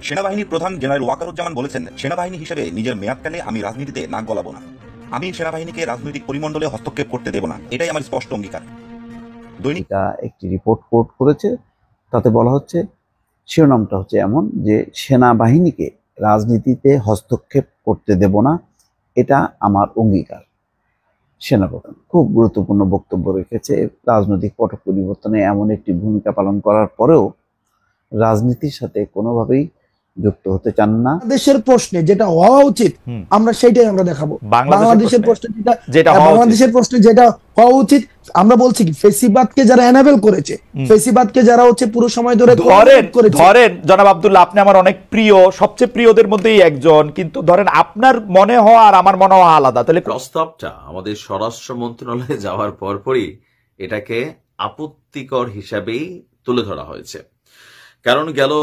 সেনাবাহিনীর প্রধান জেনারেল ওয়াকারুজ্জামান বলেছেন, সেনাবাহিনী হিসেবে নিজের মেয়াদকালে আমি রাজনীতিতে নাক গলাবো না। আমি সেনাবাহিনীকে রাজনৈতিক পরিমণ্ডলে হস্তক্ষেপ করতে দেব না, এটাই আমার স্পষ্ট অঙ্গীকার। দৈনিকা একটি রিপোর্ট কোট করেছে, তাতে বলা হচ্ছে, শিরোনামটা হচ্ছে এমন যে সেনাবাহিনীকে রাজনীতিতে হস্তক্ষেপ করতে দেব না, এটা আমার অঙ্গীকার। সেনাপ্রধান খুব গুরুত্বপূর্ণ বক্তব্য রেখেছে। রাজনৈতিক পট পরিবর্তনে এমন একটি ভূমিকা পালন করার পরেও রাজনীতির সাথে কোনোভাবেই যুক্ত হতে চান না। বাংলাদেশের প্রশ্নে যেটা হওয়া উচিত আমরা সেইটাই আমরা দেখাবো। বাংলাদেশের প্রশ্নে যেটা হওয়া উচিত, আমরা বলছি কি, ফেসিবাদকে যারা এনাবেল করেছে, ফেসিবাদকে যারা হচ্ছে পুরো সময় ধরে ধরেন জনাব আব্দুল্লাহ, আপনি আমার অনেক প্রিয়, সবচেয়ে প্রিয়দের মধ্যেই একজন, কিন্তু ধরেন আপনার মনে হওয়া আর আমার মনে হওয়া আলাদা। তাহলে প্রস্তাবটা আমাদের স্বরাষ্ট্র মন্ত্রণালয়ে যাওয়ার পরপরই এটাকে আপত্তিকর হিসাবেই তুলে ধরা হয়েছে। কারণ গেল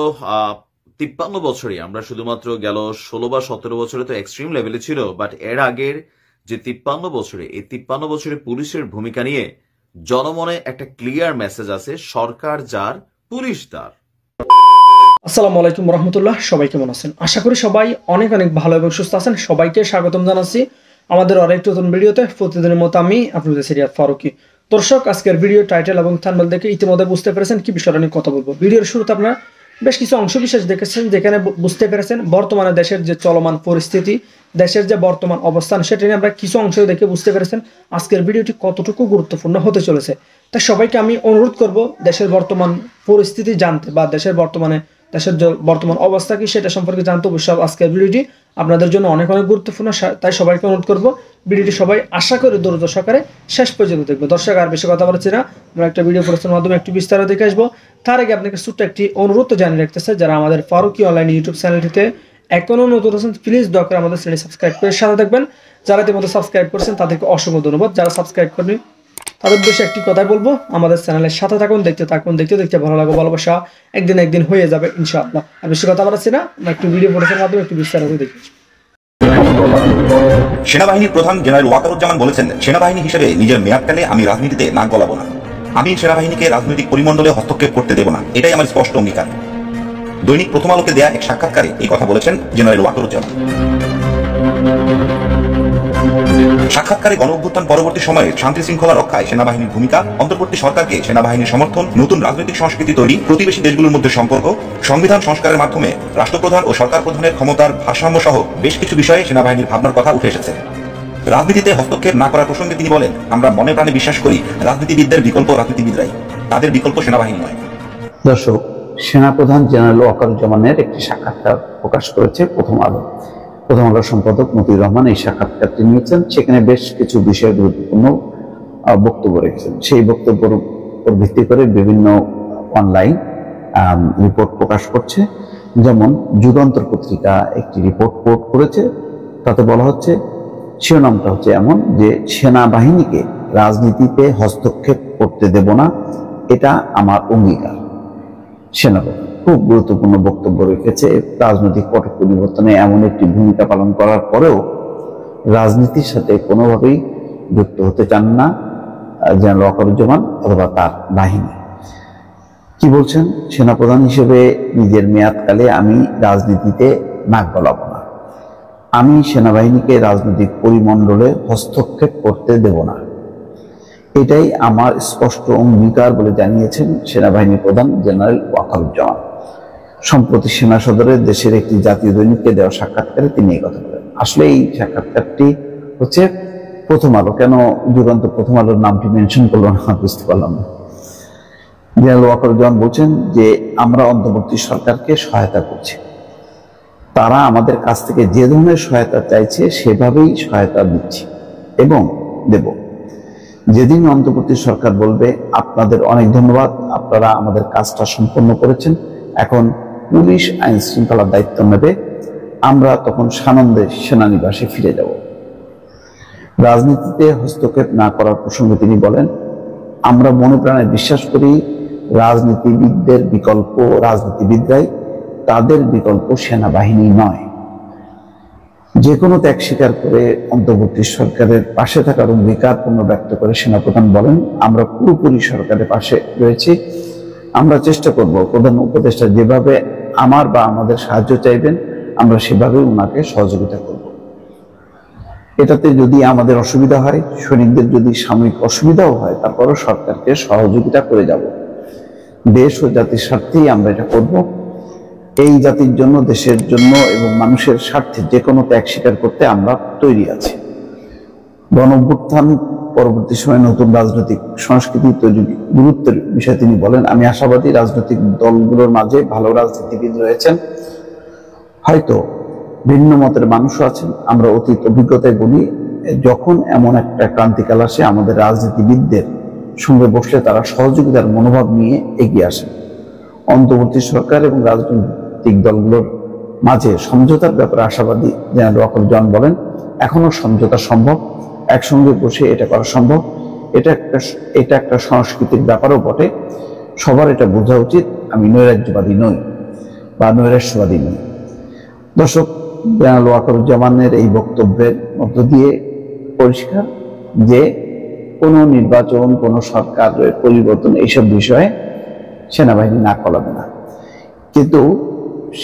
53 বছরে, আমরা শুধুমাত্র গেল 16 বা 17 বছরে তো এক্সট্রিম লেভেলে ছিল, বাট এর আগের যে 53 বছরে, এই 53 বছরে পুলিশের ভূমিকা নিয়ে জনমনে একটা ক্লিয়ার মেসেজ আছে, সরকার যার, পুলিশ তার। আসসালামু আলাইকুম রহমতুল্লাহ, সবাই কেমন আছেন? আশা করি সবাই অনেক অনেক ভালো এবং সুস্থ আছেন। সবাইকে স্বাগতম জানাচ্ছি আমাদের আরেকটি নতুন ভিডিওতে। প্রতিদিনের মতো আমি আপনাদের সিরিয়াত ফারুকি। দর্শক, আজকের ভিডিও টাইটেল এবং থাম্বনেল দেখে ইতিমধ্যে বুঝতে পেরেছেন কি বিষয়টা নিয়ে কথা বলবো। ভিডিওর শুরুতে আপনারা বেশ কিছু অংশ বিশেষ দেখেছেন, যেখানে বুঝতে পেরেছেন বর্তমানে দেশের যে চলমান পরিস্থিতি, দেশের যে বর্তমান অবস্থান, সেটা নিয়ে আমরা কিছু অংশ দেখে বুঝতে পেরেছেন আজকের ভিডিওটি কতটুকু গুরুত্বপূর্ণ হতে চলেছে। তাই সবাইকে আমি অনুরোধ করব দেশের বর্তমান পরিস্থিতি জানতে বা দেশের বর্তমান অবস্থা কি সেটা সম্পর্কে জানতে অবশ্যই আজকের ভিডিওটি আপনাদের জন্য অনেক অনেক গুরুত্বপূর্ণ। তাই সবাইকে অনুরোধ করব ভিডিওটি সবাই আশা করে ধৈর্য সহকারে শেষ পর্যন্ত দেখবো। দর্শক, আর বেশি কথা বলছি না, আমরা একটা ভিডিও প্রস্তুতির মাধ্যমে একটু বিস্তারিত দেখে আসবো। তার আগে আপনাকে ছোট্ট একটি অনুরোধ জানিয়ে রাখতেছে, যারা আমাদের ফারুকি অনলাইন ইউটিউব চ্যানেলটিতে এখনো নতুন আছেন, প্লিজ দয়া করে আমাদের চ্যানেল সাবস্ক্রাইব করে সাথে থাকবেন। যারা ইতিমধ্যে সাবস্ক্রাইব করেছেন তাদেরকে অসংখ্য ধন্যবাদ। যারা সাবস্ক্রাইব করেনি তাদের উদ্দেশ্যে একটি কথাই বলবো, আমাদের চ্যানেলের সাথে থাকুন, দেখতে থাকুন, দেখতে দেখতে ভালো লাগবে, ভালোবাসা একদিন একদিন হয়ে যাবে ইনশাআল্লাহ। আর বেশি কথা বলছি না, আমরা একটু ভিডিও প্রস্তুতির মাধ্যমে একটু বিস্তারিত দেখি। সেনাবাহিনীর প্রধান জেনারেল ওয়াকারুজ্জামান বলেছেন, সেনাবাহিনী হিসেবে নিজের মেয়াদকালে আমি রাজনীতিতে নাক গলাবো না। আমি সেনাবাহিনীকে রাজনৈতিক পরিমণ্ডলে হস্তক্ষেপ করতে দেব না, এটাই আমার স্পষ্ট অঙ্গীকার। দৈনিক প্রথম আলোকে দেয়া এক সাক্ষাৎকারে এই কথা বলেছেন জেনারেল ওয়াকারুজ্জামান। সাক্ষাৎকারে গণ অভ্যুত্থান পরবর্তী সময়ে শান্তি শৃঙ্খলা রক্ষায় সেনাবাহিনীর ভূমিকা, অন্তর্বর্তী সরকারকে সেনাবাহিনীর সমর্থন, নতুন রাজনৈতিক সংস্কৃতি তৈরি, প্রতিবেশী দেশগুলোর মধ্যে সম্পর্ক, সংবিধান সংস্কারের মাধ্যমে রাষ্ট্রপ্রধান ও সরকার প্রধানের ক্ষমতার ভারসাম্য সহ বেশ কিছু বিষয়ে সেনাবাহিনীর ভাবনার কথা উঠে এসেছে। রাজনীতিতে হস্তক্ষেপ না করার প্রসঙ্গে তিনি বলেন, আমরা মনে প্রাণে বিশ্বাস করি রাজনীতিবিদদের বিকল্প রাজনীতিবিদরাই, তাদের বিকল্প সেনাবাহিনী নয়। দর্শক, সেনাপ্রধান জেনারেল ওয়াকারুজ্জামানের একটি সাক্ষাৎকার প্রকাশ করেছে প্রথম আলোর সম্পাদক মতিউর রহমান এই সাক্ষাৎকারটি নিয়েছেন। সেখানে বেশ কিছু বিষয়ে গুরুত্বপূর্ণ বক্তব্য রেখেছেন। সেই বক্তব্যের উপর ভিত্তি করে বিভিন্ন অনলাইন রিপোর্ট প্রকাশ করছে। যেমন যুগান্তর পত্রিকা একটি রিপোর্ট কোট করেছে, তাতে বলা হচ্ছে, শিরোনামটা হচ্ছে এমন যে সেনাবাহিনীকে রাজনীতিতে হস্তক্ষেপ করতে দেব না, এটা আমার অঙ্গীকার। সেনাপ্রধান খুব গুরুত্বপূর্ণ বক্তব্য রেখেছে। রাজনৈতিক পট পরিবর্তনে এমন একটি ভূমিকা পালন করার পরেও রাজনীতির সাথে কোনোভাবেই যুক্ত হতে চান না জেনারেল ওয়াকারুজ্জামান অথবা তার বাহিনী। কি বলছেন? সেনাপ্রধান হিসেবে নিজের মেয়াদকালে আমি রাজনীতিতে নাক গলাবো না, আমি সেনাবাহিনীকে রাজনৈতিক পরিমণ্ডলে হস্তক্ষেপ করতে দেব না, এটাই আমার স্পষ্ট অঙ্গীকার বলে জানিয়েছেন সেনাবাহিনী প্রধান জেনারেল ওয়াকারুজ্জামান। সম্প্রতি সেনা সদরে দেশের একটি জাতীয় দৈনিককে দেওয়া সাক্ষাৎকারে তিনি এই কথা বলেন। আসলে এই সাক্ষাৎকারটি হচ্ছে প্রথম আলো, কেন যুগান্ত প্রথম আলোর নামটি মেনশন করলো না বুঝতে পারলাম না। জেনারেল ওয়াকারুজ্জামান বলছেন যে আমরা অন্তর্বর্তী সরকারকে সহায়তা করছি, তারা আমাদের কাছ থেকে যে ধরনের সহায়তা চাইছে সেভাবেই সহায়তা দিচ্ছি এবং দেব। যেদিন অন্তর্বর্তী সরকার বলবে আপনাদের অনেক ধন্যবাদ, আপনারা আমাদের কাজটা সম্পন্ন করেছেন, এখন পুলিশ আইন শৃঙ্খলার দায়িত্ব নেবে, আমরা তখন সানন্দে সেনানিবাসে ফিরে যাব। রাজনীতিতে হস্তক্ষেপ না করার প্রসঙ্গে তিনি বলেন, আমরা মনে প্রাণে বিশ্বাস করি রাজনীতিবিদদের বিকল্প রাজনীতিবিদরাই, তাদের বিকল্প সেনাবাহিনী নয়। যে কোনো ত্যাগ স্বীকার করে অন্তর্বর্তী সরকারের পাশে থাকার অঙ্গীকার পুনর্ব্যক্ত করে সেনাপ্রধান বলেন, আমরা পুরোপুরি সরকারের পাশে রয়েছি, আমরা চেষ্টা করব প্রধান উপদেষ্টা যেভাবে আমার বা আমাদের সাহায্য চাইবেন, আমরা সেভাবে ওনাকে সহযোগিতা করব। এটাতে যদি আমাদের অসুবিধা হয়, সৈনিকদের যদি সাময়িক অসুবিধাও হয়, তারপরও সরকারকে সহযোগিতা করে যাব। দেশ ও জাতির স্বার্থেই আমরা এটা করব। এই জাতির জন্য, দেশের জন্য এবং মানুষের স্বার্থে যে কোনো ত্যাগ স্বীকার করতে আমরা তৈরি আছি। গণঅভ্যুত্থান পরবর্তী সময়ে নতুন রাজনৈতিক সংস্কৃতি তৈরির গুরুত্বের বিষয়ে তিনি বলেন, আমি আশাবাদী রাজনৈতিক দলগুলোর মাঝে ভালো রাজনীতিবিদ রয়েছেন, হয়তো ভিন্ন মতের মানুষও আছেন। আমরা অতীত অভিজ্ঞতায় বলি, যখন এমন একটা ক্রান্তিকাল আসে, আমাদের রাজনীতিবিদদের সঙ্গে বসলে তারা সহযোগিতার মনোভাব নিয়ে এগিয়ে আসেন। অন্তর্বর্তী সরকার এবং রাজনৈতিক দলগুলোর মাঝে সমঝোতার ব্যাপারে আশাবাদী জেনারেল ওয়াকারুজ্জামান বলেন, এখনো সমঝোতা সম্ভব, একসঙ্গে বসে এটা করা সম্ভব। এটা একটা সংস্কৃতির ব্যাপারও বটে, সবার এটা বোঝা উচিত। আমি নৈরাজ্যবাদী নই বা নৈরাশ্যবাদী নই। দর্শক, জেনারেল ওয়াকারুজ্জামানের এই বক্তব্যের মধ্য দিয়ে পরিষ্কার যে কোনো নির্বাচন, কোনো সরকারের পরিবর্তন, এইসব বিষয়ে সেনাবাহিনী না কলাবে না। কিন্তু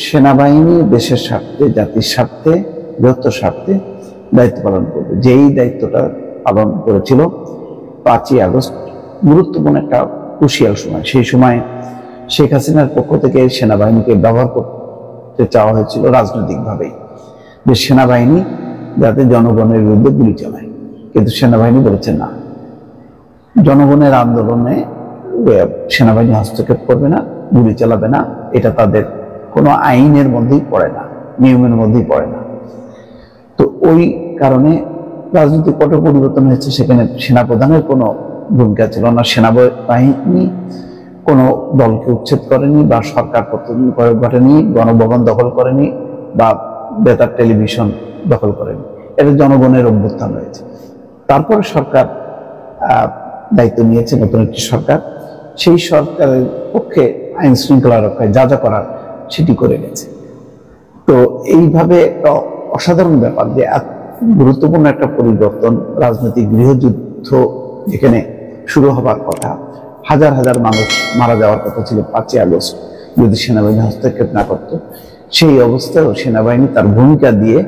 সেনাবাহিনী দেশের স্বার্থে, জাতির স্বার্থে, বৃহত্তর স্বার্থে দায়িত্ব পালন করবে। যেই দায়িত্বটা পালন করেছিল 5ই আগস্ট, গুরুত্বপূর্ণ একটা ক্রুশিয়াল সময়। সেই সময় শেখ হাসিনার পক্ষ থেকে সেনাবাহিনীকে ব্যবহার করতে চাওয়া হয়েছিল রাজনৈতিকভাবেই, যে সেনাবাহিনী যাতে জনগণের বিরুদ্ধে গুলি চালায়। কিন্তু সেনাবাহিনী বলেছে না, জনগণের আন্দোলনে সেনাবাহিনী হস্তক্ষেপ করবে না, গুলি চালাবে না। এটা তাদের কোনো আইনের মধ্যেই পড়ে না, নিয়মের মধ্যেই পড়ে না। তো ওই কারণে রাজনৈতিক পট পরিবর্তন হয়েছে, সেখানে সেনাপ্রধানের কোনো ভূমিকা ছিল না। সেনাবাহিনী কোনো দলকে উচ্ছেদ করেনি বা সরকার পতন ঘটেনি, গণভবন দখল করেনি বা বেতার টেলিভিশন দখল করেনি। এটা জনগণের অভ্যুত্থান হয়েছে। তারপরে সরকার দায়িত্ব নিয়েছে, নতুন একটি সরকার। সেই সরকারের পক্ষে আইন শৃঙ্খলা রক্ষায় যা যা করার সেটি করে গেছে। তো এইভাবে একটা অসাধারণ ব্যাপার যে গুরুত্বপূর্ণ একটা পরিবর্তন, রাজনৈতিক গৃহযুদ্ধ যেখানে শুরু হবার কথা, হাজার হাজার মানুষ মারা যাওয়ার কথা ছিল 5ই আগস্ট যদি সেনাবাহিনী হস্তক্ষেপ না করত, সেই অবস্থায়ও সেনাবাহিনী তার ভূমিকা দিয়ে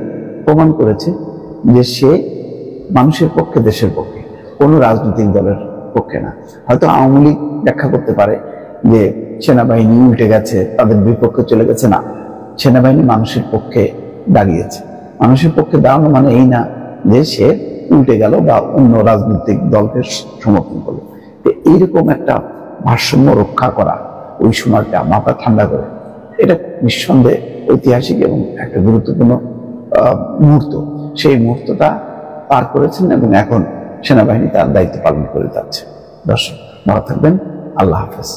প্রমাণ করেছে যে সে মানুষের পক্ষে, দেশের পক্ষে, কোনো রাজনৈতিক দলের পক্ষে না। হয়তো আওয়ামী লীগ ব্যাখ্যা করতে পারে যে সেনাবাহিনী উল্টে গেছে, তাদের বিপক্ষে চলে গেছে। না, সেনাবাহিনী মানুষের পক্ষে দাঁড়িয়েছে। মানুষের পক্ষে দাঁড়ানো মানে এই না যে সে উল্টে গেল বা অন্য রাজনৈতিক দলকে সমর্থন করলো। এইরকম একটা ভারসাম্য রক্ষা করা, ওই সময়টা মাথা ঠান্ডা করে, এটা নিঃসন্দেহে ঐতিহাসিক এবং একটা গুরুত্বপূর্ণ মুহূর্ত। সেই মুহূর্তটা পার করেছেন এবং এখন সেনাবাহিনী তার দায়িত্ব পালন করে যাচ্ছে। দর্শক, ভালো থাকবেন। আল্লাহ হাফেজ।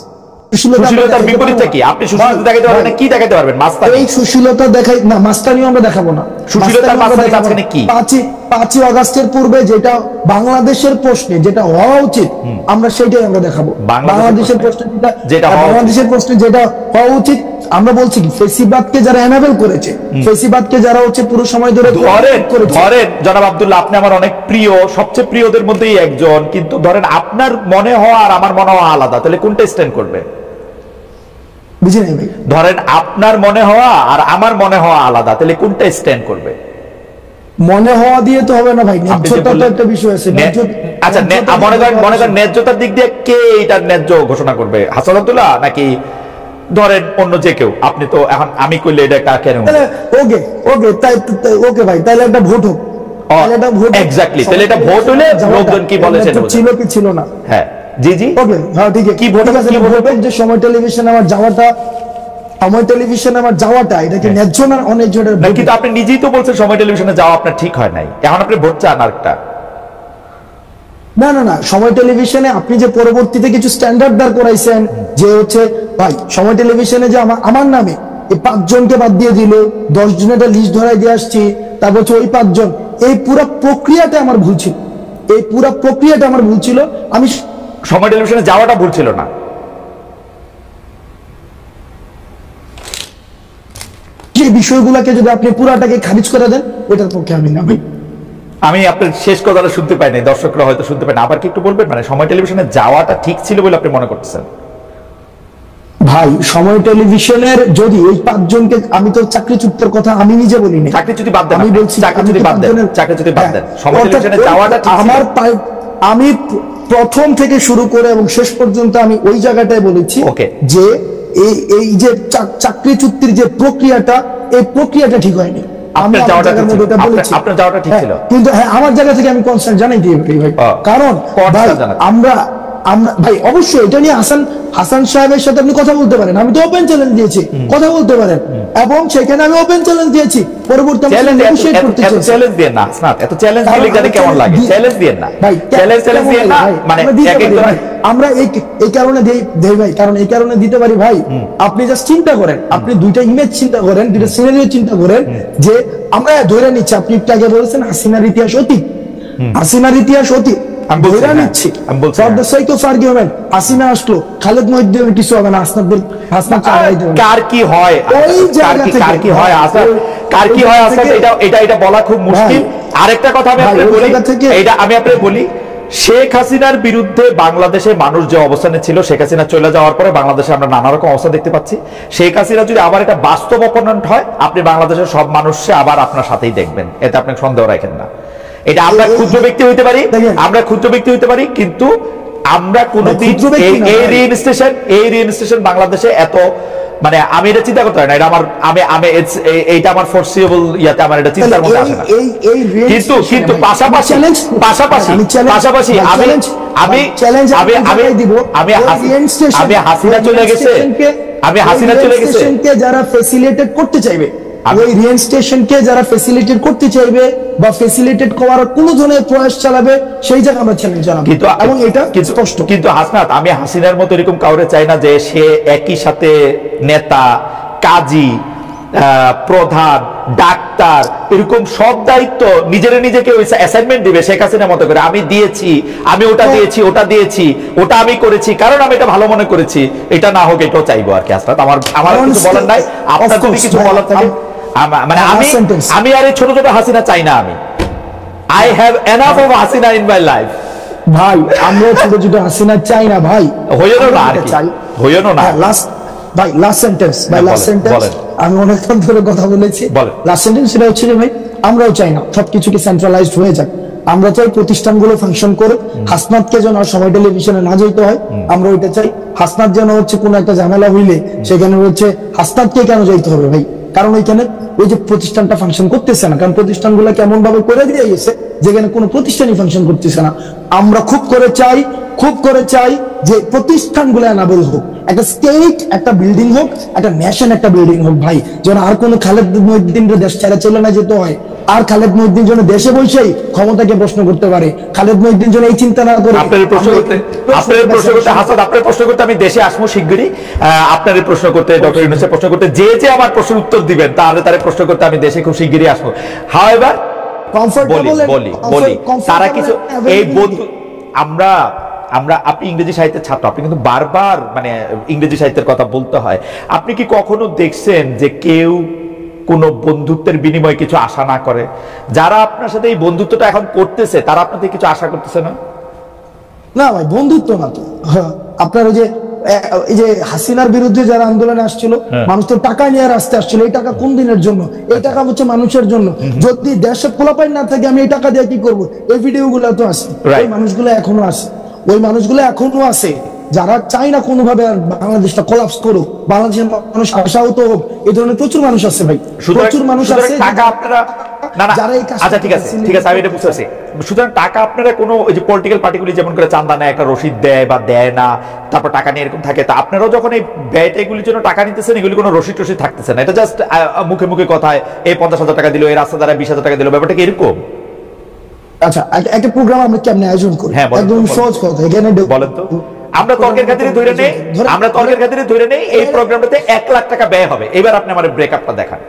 সুশীলতার বিপরীতে কি আপনি সুশীলতা দেখাতে পারবেন না? কি দেখাতে পারবেন? মাস্তানি। এই সুশীলতা দেখাই না, মাস্তানিও আমরা দেখাবো না। সুশীলতার মাস্তানি মাঝখানে কি? 5ই আগস্টের পূর্বে যেটা বাংলাদেশের প্রশ্নে যেটা হওয়া উচিত, আমরা সেটাই আমরা দেখাবো। বাংলাদেশের প্রশ্নে যেটা হওয়া উচিত, আমরা বলছি কি, ফেসিবাদকে যারা এনাবেল করেছে, ফেসিবাদকে যারা হচ্ছে পুরো সময় ধরে ধরেন, জনাব আব্দুল্লাহ, আপনি আমার অনেক প্রিয়, সবচেয়ে প্রিয়দের মধ্যেই একজন, কিন্তু ধরেন আপনার মনে হওয়া আর আমার মনে হওয়া আলাদা, তাহলে কোনটা স্ট্যান্ড করবে? ধরেন আপনার মনে হওয়া আর আমার মনে হওয়া আলাদা, তাহলে কোনটা স্ট্যান্ড করবে? মনে হওয়া দিয়ে তো হবে না ভাই, ন্যায্যতা তো একটা বিষয় আছে। আচ্ছা, মনে করেন ন্যায্যতার দিক দিয়ে কে এটার ন্যায্য ঘোষণা করবে? হাসান আব্দুল্লাহ নাকি ধরেন অন্য যে কেউ? আপনি তো এখন আমি কইলে এটা কেন? ওকে ভাই, তাহলে একটা ভোট হোক। এক্স্যাক্টলি, তাহলে এটা ভোট হলে লোকজন কি বলে সেটা ছিল কি ছিল না। হ্যাঁ, জি জি, ওকে, হ্যাঁ ঠিক আছে। কি ভোট হবে? যে সময় টেলিভিশনে আমার যাওয়াটা, এটা কি ন্যায্য না অন্যায্য? কিন্তু আপনি নিজেই তো বলছেন সময় টেলিভিশনে যাওয়া আপনার ঠিক হয় নাই, এখন আপনি ভোট চান আরেকটা। না না না, সময় টেলিভিশনে আপনি যে পরবর্তীতে কিছু স্ট্যান্ডার্ড দাঁড় করাইছেন, যে হচ্ছে ভাই সময় টেলিভিশনে যে আমার নামে এই 5 জনকে বাদ দিয়ে দিল, 10 জনের একটা লিস্ট ধরাই দিয়ে আসছি, তারপর হচ্ছে ওই 5 জন, এই পুরো প্রক্রিয়াটা আমার ভুল ছিল। আমি সময় টেলিভিশনে যাওয়াটা ভুল ছিল না। যে বিষয়গুলোকে যদি আপনি পুরাটাকে খারিজ করে দেন, ওটার পক্ষে আমি না ভাই। আমি আপনার শেষ কথাটা শুনতে পাই নাই, দর্শকরা হয়তো শুনতে পায় না, আবার কি একটু বলবেন? মানে সময় টেলিভিশনে যাওয়াটা ঠিক ছিল বলে আপনি মনে করতেছেন? ভাই সময় টেলিভিশনের যদি এই 5 জনকে, আমি তো চাকরিচ্যুতের কথা আমি নিজে বলিনি, চাকরিচ্যুতি বাদ দেন, আমি বলছি চাকরিচ্যুতি বাদ দেন, চাকরিচ্যুতি বাদ দেন, সময় টেলিভিশনে যাওয়াটা ঠিক ছিল। আমি প্রথম থেকে শুরু করে এবং শেষ পর্যন্ত আমি ওই জায়গাটায় বলেছি যে এই যে চাকরিচ্যুতির যে প্রক্রিয়াটা, এই প্রক্রিয়াটা ঠিক হয়নি। আপনার যাওয়াটা ঠিক ছিল, কিন্তু হ্যাঁ আমার জায়গা থেকে আমি কনসার্ন জানাই দিই ভাই, কারণ আমরা ভাই অবশ্যই এটা নিয়ে হাসান সাহেবের সাথে আপনি কথা বলতে পারেন, আমি তো ওপেন চ্যালেঞ্জ দিয়েছি, কথা বলতে পারেন, এবং সেখানে আমি ওপেন চ্যালেঞ্জ দিয়েছি। পরবর্তী চ্যালেঞ্জ দিয়ে না, এত চ্যালেঞ্জ দিলে জানি কেমন লাগে, চ্যালেঞ্জ দিয়ে না ভাই, চ্যালেঞ্জ দিয়ে না, মানে আমরা এই কারণে দেই ভাই, কারণ এই কারণে দিতে পারি ভাই, আপনি জাস্ট চিন্তা করেন, আপনি দুইটা ইমেজ চিন্তা করেন, দুইটা সিনারিও চিন্তা করেন, যে আমরা ধরে নিচ্ছি, আপনি একটু আগে বলেছেন হাসিনার ইতিহাস অতীত, হাসিনার ইতিহাস অতীত হাসিনা আসলো, খালেদ মহিউদ্দিনের কিছু হবে না, কার কি হয়, এটা বলা খুব মুশকিল। আরেকটা কথা আমি আপনাকে বলি, শেখ হাসিনার বিরুদ্ধে বাংলাদেশে মানুষ যে অবস্থানে ছিল, শেখ হাসিনা চলে যাওয়ার পরে বাংলাদেশে আমরা নানা রকম অবস্থা দেখতে পাচ্ছি। শেখ হাসিনা যদি আবার এটা বাস্তব অপোনেন্ট হয়, আপনি বাংলাদেশের সব মানুষকে আবার আপনার সাথেই দেখবেন, এতে আপনি সন্দেহ রাখেন না। এটা আমরা ক্ষুদ্র ব্যক্তি হইতে পারি, কিন্তু আমরা কোনদিন এই রিইনস্টেশন বাংলাদেশে এত, মানে আমি এটা চিন্তা করতে পারি না, এটা এইটা আমার ফোরসিবল ইয়াতে আমার এটা চিন্তার মধ্যে আসে না। কিন্তু পাশাপাশি আমি হাসিনা চলে গেছে, যারা ফ্যাসিলিটেট করতে চাইবে, ওই রিইনস্টেশনকে যারা ফ্যাসিলিটেট করতে চাইবে বা ফ্যাসিলিটেট করার কোন ধরনের প্রয়াস চালাবে, সেই জায়গায় আমরা চ্যালেঞ্জ জানাবো, এবং এটা স্পষ্ট। কিন্তু হাসনাত, আমি হাসিনার মতো এরকম কাউরে চাই না যে সে একই সাথে নেতা, কাজী, প্রধান, ডাক্তার, এরকম সব দায়িত্ব নিজেকে অ্যাসাইনমেন্ট দিবে শেখ হাসিনার মতো করে। আমি দিয়েছি, আমি ওটা দিয়েছি, ওটা আমি করেছি, কারণ আমি এটা ভালো মনে করেছি, এটা না হোক এটাও চাইবো আর কি। হাসনাত, আমার কিছু বলার নাই, আপনার যদি কিছু বলার থাকে, মানে আমি আর এই ছোট ছোট হাসিনা চাই না। আমি I have enough of Hasina in my life ভাই, আমরা ছোট ছোট হাসিনা চাই না ভাই, হইও না আর কি, হইও না। লাস্ট সেন্টেন্স আমি অনেকক্ষণ ধরে কথা বলেছি, লাস্ট সেন্টেন্স সেটা হচ্ছে যে ভাই, আমরাও চাই না সবকিছুকে সেন্ট্রালাইজড হয়ে যাক, আমরা চাই প্রতিষ্ঠানগুলো ফাংশন করে, হাসনাতকে যেন সময় টেলিভিশনে না যেতে হয়, আমরা ওইটা চাই। হাসনাত যেন হচ্ছে কোনো একটা ঝামেলা হইলে সেখানে হচ্ছে হাসনাতকে কেন যাইতে হবে ভাই, কারণ ওইখানে ওই যে প্রতিষ্ঠানটা ফাংশন করতেছে না, কারণ প্রতিষ্ঠানগুলো কেমন ভাবে করে দিয়ে গেছে যেখানে কোনো প্রতিষ্ঠানই ফাংশন করতেছে না। আমরা খুব করে চাই যে প্রতিষ্ঠানগুলো এনাবেল হোক, একটা স্টেট একটা বিল্ডিং হোক, একটা ন্যাশন একটা বিল্ডিং হোক ভাই, যেন আর কোনো খালেদ মহিউদ্দিনের দেশ ছেড়ে চলে না যেতে হয়, আর খালেদ মহিউদ্দিন যেন দেশে বসেই ক্ষমতাকে প্রশ্ন করতে পারে, খালেদ মহিউদ্দিন যেন এই চিন্তা না করে। আপনার প্রশ্ন করতে আমি দেশে আসবো শিগগিরই, আপনার প্রশ্ন করতে, ডক্টর ইউনূসের প্রশ্ন করতে, যে আমার প্রশ্নের উত্তর দিবেন তাহলে তার প্রশ্ন করতে আমি দেশে খুব শিগগিরই আসবো। হাওয়েভার বলি তারা কিছু এই বন্ধু, আপনি ইংরেজি সাহিত্যের ছাত্র, আপনি কিন্তু বারবার মানে ইংরেজি সাহিত্যের কথা বলতে হয়। আপনি কি কখনো দেখছেন যে কেউ কোন বন্ধুত্বের বিনিময়ে কিছু আশা না করে? যারা আপনার সাথে এই বন্ধুত্বটা এখন করতেছে তারা আপনার থেকে কিছু আশা করতেছে না? না ভাই, বন্ধুত্ব না তো। আপনার ওই যে হাসিনার বিরুদ্ধে যারা আন্দোলনে আসছিল, মানুষ তো টাকা নিয়ে রাস্তায় আসছিল, এই টাকা কোন দিনের জন্য? এই টাকা হচ্ছে মানুষের জন্য। যদি দেশে পোলাপাইন না থাকে আমি এই টাকা দিয়ে কি করবো? এই ভিডিও গুলো তো আছে, ওই মানুষগুলো এখনো আছে, যারা চায় না কোনোভাবে বাংলাদেশটা কোলাপস করুক, বাংলাদেশের মানুষ আশাহত হোক, এই ধরনের প্রচুর মানুষ আছে ভাই, প্রচুর মানুষ আছে। আচ্ছা ঠিক আছে, আমি এটা বুঝতে পারছি। সুতরাং টাকা আপনারা কোনো ওই যে পলিটিক্যাল পার্টিগুলি যেমন করে চান্দা নেয়, একটা রসিদ দেয় বা দেয় না, তারপর টাকা নিয়ে এরকম থাকে, তা আপনারাও যখন এই ব্যয়টা এগুলির জন্য টাকা নিতেছেন, এগুলি কোনো রসিদ টসিদ থাকতেছে না, এটা জাস্ট মুখে মুখে কথায় এই 50,000 টাকা দিল, এই রাস্তা দ্বারা 20,000 টাকা দিল, ব্যাপারটা কি এরকম? আচ্ছা, একটা প্রোগ্রাম আমরা কেমনে আয়োজন করি? একদম সহজ কথা, এখানে বলেন তো। আমরা তর্কের খাতিরে ধরে নেই এই প্রোগ্রামটাতে 1 লাখ টাকা ব্যয় হবে। এবার আপনি আমার ব্রেকআপটা দেখান।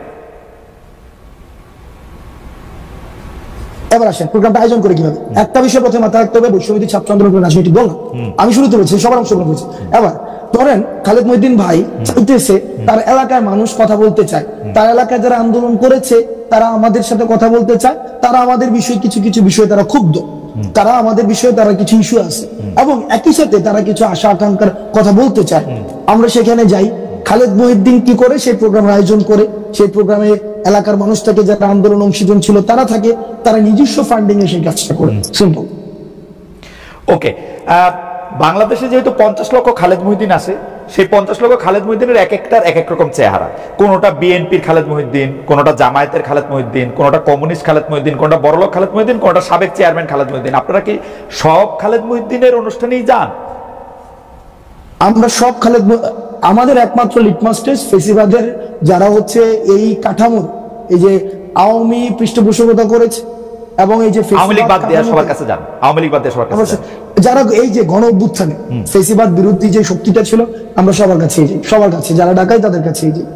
এবার আসেন প্রোগ্রামটা আয়োজন করে কিভাবে। একটা বিষয় প্রথমে মাথায় রাখতে হবে, বৈষম্যবিরোধী ছাত্র আন্দোলন রাজনৈতিক দল, আমি শুরুতে বলছি সবার অংশগ্রহণ করছি। এবার ধরেন খালেদ মহিউদ্দিন ভাই চাইতেছে, তার এলাকার মানুষ কথা বলতে চায়, তার এলাকায় যারা আন্দোলন করেছে তারা আমাদের সাথে কথা বলতে চায়, তারা আমাদের বিষয়ে কিছু বিষয়ে তারা ক্ষুব্ধ, তারা আমাদের বিষয়ে তারা কিছু ইস্যু আছে, এবং একই সাথে তারা কিছু আশা আকাঙ্ক্ষার কথা বলতে চায়। আমরা সেখানে যাই, খালেদ মহিউদ্দিন কি করে সেই প্রোগ্রামের আয়োজন করে, সেই প্রোগ্রামে এলাকার মানুষ থাকে, যারা আন্দোলন অংশীজন ছিল তারা থাকে, তারা নিজস্ব ফান্ডিং এ সেই কাজটা করে। সিম্পল। ওকে, বাংলাদেশে যেহেতু 50 লক্ষ খালেদ মহিউদ্দিন আছে, সেই 50 লক্ষ খালেদ মহিউদ্দিনের এক একটার এক এক রকম চেহারা। কোনটা বিএনপির খালেদ মহিউদ্দিন, কোনটা জামায়াতের খালেদ মহিউদ্দিন, কোনটা কমিউনিস্ট খালেদ মহিউদ্দিন, কোনটা বড়লোক খালেদ মহিউদ্দিন, কোনটা সাবেক চেয়ারম্যান খালেদ মহিউদ্দিন। আপনারা কি সব খালেদ মহিউদ্দিনের অনুষ্ঠানেই যান? আমরা সব খালেদ, আমাদের একমাত্র লিটমাস টেস্ট ফেসিবাদের যারা হচ্ছে এই কাঠামোর এই যে আওয়ামী পৃষ্ঠপোষকতা করেছে এবং এই যে আওয়ামী লীগ বাদ দিয়ে সবার কাছে যান, আওয়ামী লীগ বাদ দিয়ে সবার কাছে যারা এই যে গণ অভ্যুত্থানে ফেসিবাদ বিরোধী যে শক্তিটা ছিল, আমরা সবার কাছেই যাই, সবার কাছে যারা ডাকাই তাদের কাছেই যাই।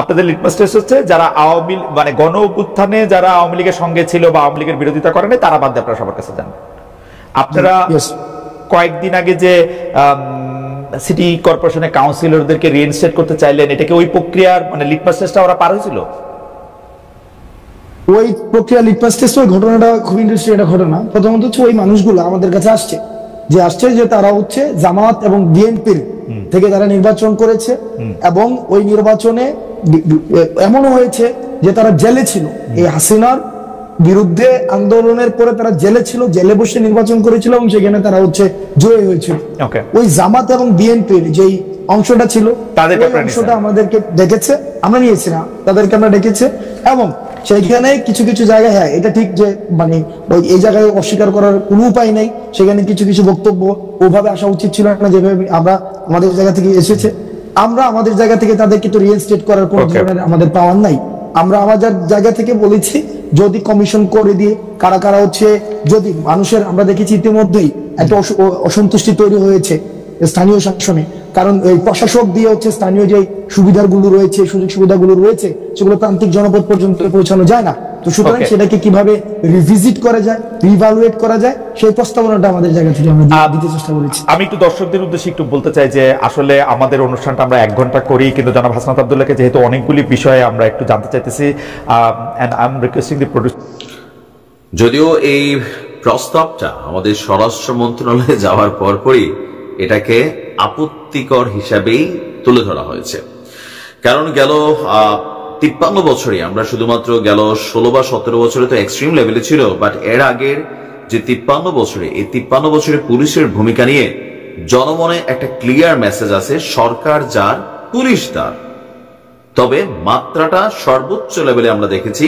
আপনাদের লিটমাস টেস্ট হচ্ছে যারা আওয়ামী মানে গণ অভ্যুত্থানে যারা আওয়ামী লীগের সঙ্গে ছিল বা আওয়ামী লীগের বিরোধিতা করেনি তারা বাদ দিয়ে আপনারা সবার কাছে যান। আপনারা কয়েকদিন আগে যে সিটি কর্পোরেশনের কাউন্সিলরদেরকে রিইনস্টেট করতে চাইলেন, এটাকে ওই প্রক্রিয়ার মানে লিটমাস টেস্টটা ওরা পার হয়েছিল? ওই প্রক্রিয়া লিটমাস টেস্ট, ওই ঘটনাটা খুব ইন্টারেস্টিং একটা ঘটনা। প্রথমত হচ্ছে ওই মানুষগুলো আমাদের কাছে আসছে যে তারা হচ্ছে জামাত এবং বিএনপির থেকে তারা নির্বাচন করেছে এবং ওই নির্বাচনে এমনও হয়েছে যে তারা জেলে ছিল, এই হাসিনার বিরুদ্ধে আন্দোলনের পরে তারা জেলে ছিল, জেলে বসে নির্বাচন করেছিল এবং সেখানে তারা হচ্ছে জয়ী হয়েছিল। ওই জামাত এবং বিএনপির যেই অংশটা ছিল তাদের অংশটা আমাদেরকে ডেকেছে, আমরা নিয়েছি না, তাদেরকে আমরা ডেকেছে এবং সেখানে কিছু কিছু জায়গায়, হ্যাঁ এটা ঠিক যে মানে এই জায়গায় অস্বীকার করার কোনো উপায় নেই, সেখানে কিছু কিছু বক্তব্য ওভাবে আসা উচিত ছিল না যেভাবে আমরা আমাদের জায়গা থেকে এসেছে। আমরা আমাদের জায়গা থেকে তাদের কিন্তু রিইনস্টেট করার কোনো ধরনের আমাদের পাওয়ার নাই। আমরা আমাদের জায়গা থেকে বলেছি যদি কমিশন করে দিয়ে কারা কারা হচ্ছে, যদি মানুষের আমরা দেখেছি ইতিমধ্যেই একটা অসন্তুষ্টি তৈরি হয়েছে স্থানীয় শাসনে, কারণ এই প্রশাসক দিয়ে হচ্ছে স্থানীয় যে সুবিধাগুলো রয়েছে, সুযোগ সুবিধাগুলো রয়েছে সেগুলো প্রান্তিক জনপদ পর্যন্ত পৌঁছানো যায় না। তো সুতরাং সেটাকে কিভাবে রিভিজিট করা যায়, রিভালুয়েট করা যায়, সেই প্রস্তাবনাটা আমাদের জায়গা থেকে আমরা দিতে চেষ্টা করেছি। আমি একটু দর্শকদের উদ্দেশ্যে একটু বলতে চাই যে আসলে আমাদের অনুষ্ঠানটা আমরা 1 ঘন্টা করি, কিন্তু জনাব হাসনাত আব্দুল্লাহকে যেহেতু অনেকগুলি বিষয়ে আমরা একটু জানতে চাইতেছি, and I am requesting the producer. যদিও এই প্রস্তাবটা আমাদের স্বরাষ্ট্র মন্ত্রণালয়ে যাওয়ার পরপরই এটাকে আপত্তিকর হিসাবেই তুলে ধরা হয়েছে, কারণ গেল 53 বছরে আমরা শুধুমাত্র গেল 16 বা 17 বছরে তো এক্সট্রিম লেভেলে ছিল, বাট এর আগের যে 53 বছরে, এই 53 বছরে পুলিশের ভূমিকা নিয়ে জনমনে একটা ক্লিয়ার মেসেজ আছে, সরকার যার পুলিশ তার। তবে মাত্রাটা সর্বোচ্চ লেভেলে আমরা দেখেছি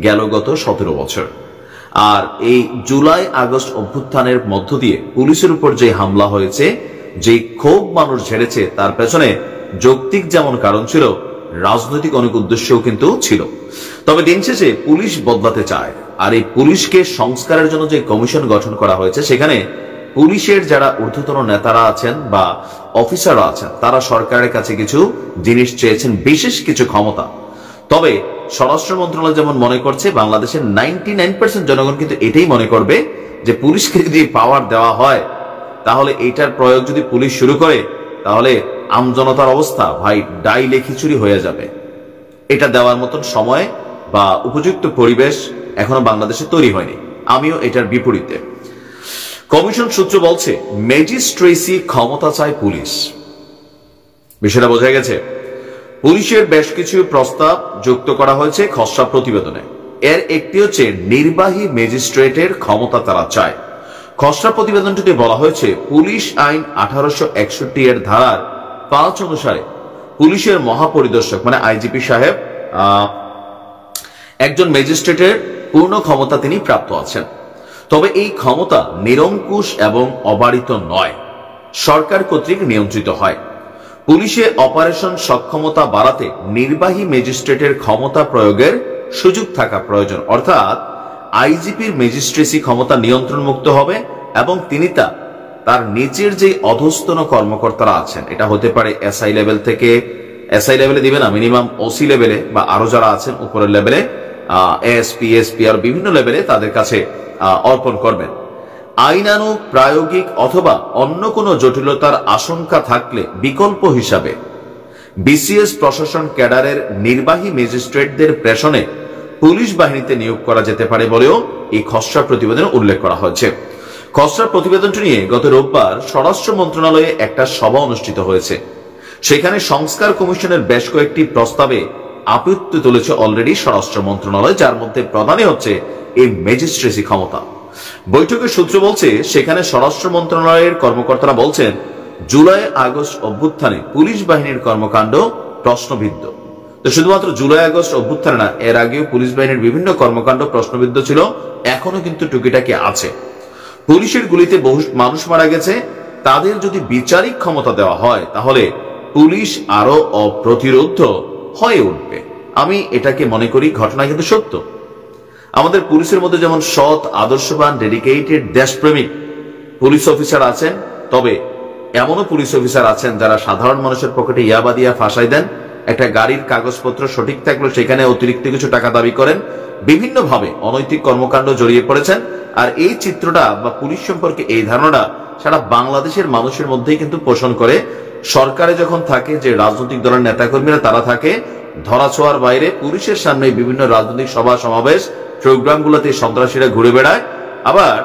গেল গত 17 বছর। আর এই জুলাই আগস্ট অভ্যুত্থানের মধ্য দিয়ে পুলিশের উপর যে হামলা হয়েছে, যে ক্ষোভ মানুষ ঝেড়েছে, তার পেছনে যৌক্তিক যেমন কারণ ছিল, রাজনৈতিক অনেক উদ্দেশ্যও কিন্তু ছিল। তবে দিন শেষে পুলিশ বদলাতে চায়, আর এই পুলিশকে সংস্কারের জন্য যে কমিশন গঠন করা হয়েছে, সেখানে পুলিশের যারা ঊর্ধ্বতন নেতারা আছেন বা অফিসাররা আছেন, তারা সরকারের কাছে কিছু জিনিস চেয়েছেন, বিশেষ কিছু ক্ষমতা। তবে স্বরাষ্ট্র মন্ত্রণালয় যেমন মনে করছে, বাংলাদেশের 99% জনগণ কিন্তু এটাই মনে করবে যে পুলিশকে যদি পাওয়ার দেওয়া হয়, তাহলে এইটার প্রয়োগ যদি পুলিশ শুরু করে, তাহলে আমজনতার অবস্থা ভাই ডাইলে খিচুড়ি হয়ে যাবে। এটা দেওয়ার মতন সময় বা উপযুক্ত পরিবেশ এখনো বাংলাদেশে তৈরি হয়নি। আমিও এটার বিপরীতে। কমিশন সূত্র বলছে ম্যাজিস্ট্রেসি ক্ষমতা চায় পুলিশ। বিষয়টা বোঝা গেছে। পুলিশের বেশ কিছু প্রস্তাব যুক্ত করা হয়েছে খসড়া প্রতিবেদনে। এর একটি হচ্ছে নির্বাহী ম্যাজিস্ট্রেটের ক্ষমতা তারা চায়। খসড়া প্রতিবেদনটিতে বলা হয়েছে, পুলিশ আইন 1861 এর ধারার 5 অনুসারে পুলিশের মহাপরিদর্শক মানে আইজিপি সাহেব একজন ম্যাজিস্ট্রেটের পূর্ণ ক্ষমতা তিনি প্রাপ্ত আছেন। তবে এই ক্ষমতা নিরঙ্কুশ এবং অবারিত নয়, সরকার কর্তৃক নিয়ন্ত্রিত হয়। পুলিশে অপারেশন সক্ষমতা বাড়াতে নির্বাহী ম্যাজিস্ট্রেটের ক্ষমতা প্রয়োগের সুযোগ থাকা প্রয়োজন, অর্থাৎ আইজিপির ম্যাজিস্ট্রেসি ক্ষমতা নিয়ন্ত্রণ মুক্ত হবে এবং তিনি তার নিচের যে অধস্তন কর্মকর্তারা আছেন, এটা হতে পারে এসআই লেভেল থেকে, এসআই লেভেলে দিবে না, মিনিমাম ওসি লেভেলে বা আরো যারা আছেন উপরের লেভেলে, এএসপি এসপি আর বিভিন্ন লেভেলে তাদের কাছে অর্পণ করবেন। আইনানুগ প্রায়োগিক অথবা অন্য কোনো জটিলতার আশঙ্কা থাকলে বিকল্প হিসাবে বিসিএস প্রশাসন ক্যাডারের নির্বাহী ম্যাজিস্ট্রেটদের প্রেষণে পুলিশ বাহিনীতে নিয়োগ করা যেতে পারে বলেও এই খসড়া প্রতিবেদনে উল্লেখ করা হয়েছে। খসড়া প্রতিবেদনটি নিয়ে গত রোববার স্বরাষ্ট্র মন্ত্রণালয়ে একটা সভা অনুষ্ঠিত হয়েছে, সেখানে সংস্কার কমিশনের বেশ কয়েকটি প্রস্তাবে আপত্তি তুলেছে অলরেডি স্বরাষ্ট্র মন্ত্রণালয়, যার মধ্যে প্রধানই হচ্ছে এই ম্যাজিস্ট্রেসি ক্ষমতা। বৈঠকের সূত্র বলছে সেখানে স্বরাষ্ট্র মন্ত্রণালয়ের কর্মকর্তারা বলছেন জুলাই আগস্ট অভ্যুত্থানে পুলিশ বাহিনীর কর্মকাণ্ড প্রশ্নবিদ্ধ। তো শুধুমাত্র জুলাই আগস্ট অভ্যুত্থানে না, এর আগেও পুলিশ বাহিনীর বিভিন্ন কর্মকাণ্ড প্রশ্নবিদ্ধ ছিল, এখনো কিন্তু টুকিটাকি আছে। পুলিশের গুলিতে বহু মানুষ মারা গেছে, তাদের যদি বিচারিক ক্ষমতা দেওয়া হয় তাহলে পুলিশ আরো অপ্রতিরোধ্য হয়ে উঠবে। আমি এটাকে মনে করি ঘটনা কিন্তু সত্য। আমাদের পুলিশের মধ্যে যেমন সৎ, আদর্শবান, ডেডিকেটেড, দেশপ্রেমিক পুলিশ অফিসার আছেন, তবে এমনও পুলিশ অফিসার আছেন যারা সাধারণ মানুষের পকেটে ইয়াবা দিয়া ফাঁসাই দেন। একটা গাড়ির কাগজপত্র সঠিক থাকলেও সেখানে অতিরিক্ত কিছু টাকা দাবি করেন, বিভিন্নভাবে অনৈতিক কর্মকাণ্ড জড়িয়ে পড়েছেন। আর এই চিত্রটা বা পুলিশ সম্পর্কে এই ধারণা সারা বাংলাদেশের মানুষের মধ্যেই কিন্তু পোষণ করে। সরকারে যখন থাকে, যে রাজনৈতিক দলের নেতাকর্মীরা তারা থাকে ধরাছোঁয়ার বাইরে, পুলিশের সামনে বিভিন্ন রাজনৈতিক সভা সমাবেশ প্রোগ্রামগুলোতে সন্ত্রাসীরা ঘুরে বেড়ায়। আবার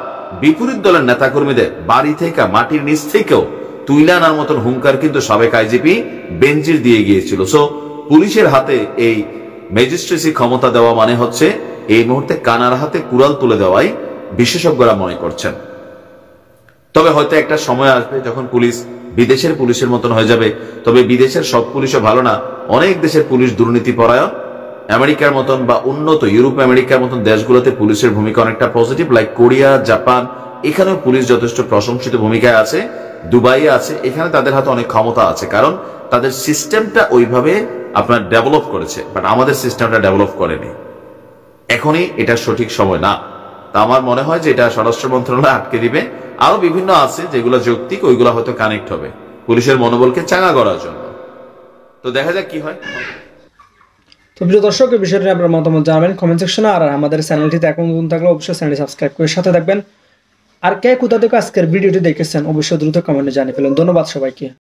বিপরীত দলের নেতাকর্মীদের বাড়ি থেকে, মাটির নিচ থেকেও তুইলা আনার মতন হুঙ্কার কিন্তু সাবেক আইজিপি বেনজির দিয়ে গিয়েছিল। সো পুলিশের হাতে এই ম্যাজিস্ট্রেসি ক্ষমতা দেওয়া মানে হচ্ছে এই মুহূর্তে কানার হাতে কুড়াল তুলে দেওয়াই বিশেষজ্ঞরা মনে করছেন। তবে হয়তো একটা সময় আসবে যখন পুলিশ বিদেশের পুলিশের মতন হয়ে যাবে। তবে বিদেশের সব পুলিশও ভালো না, অনেক দেশের পুলিশ দুর্নীতি পরায়ণ। আমেরিকার মতন বা উন্নত ইউরোপ আমেরিকার মতন দেশগুলোতে পুলিশের ভূমিকা অনেকটা পজিটিভ, লাইক কোরিয়া, জাপান, এখানেও পুলিশ যথেষ্ট প্রশংসিত ভূমিকায় আছে। দুবাইয়ে আছে, এখানে তাদের হাতে অনেক ক্ষমতা আছে, কারণ তাদের সিস্টেমটা ওইভাবে আপনার ডেভেলপ করেছে। বাট আমাদের সিস্টেমটা ডেভেলপ করেনি। এখনই এটা সঠিক সময় না। তা আমার মনে হয় যে এটা স্বরাষ্ট্র মন্ত্রণালয় আটকে দিবে। আরো বিভিন্ন আছে যেগুলো যৌক্তিক, ওইগুলো হয়তো কানেক্ট হবে পুলিশের মনোবলকে চাঙ্গা করার জন্য। তো দেখা যাক কি হয়। তো প্রিয় দর্শক, এই বিষয়টি আপনার মতামত জানাবেন কমেন্ট সেকশনে। আর আমাদের চ্যানেলটিতে এখন নতুন থাকলে অবশ্যই চ্যানেলটি সাবস্ক্রাইব করে সাথে থাকবেন। আর কে কোথা থেকে আজকের ভিডিওটি দেখেছেন অবশ্যই দ্রুত কমেন্টে জানিয়ে ফেলুন। ধন্যবাদ সবাইকে।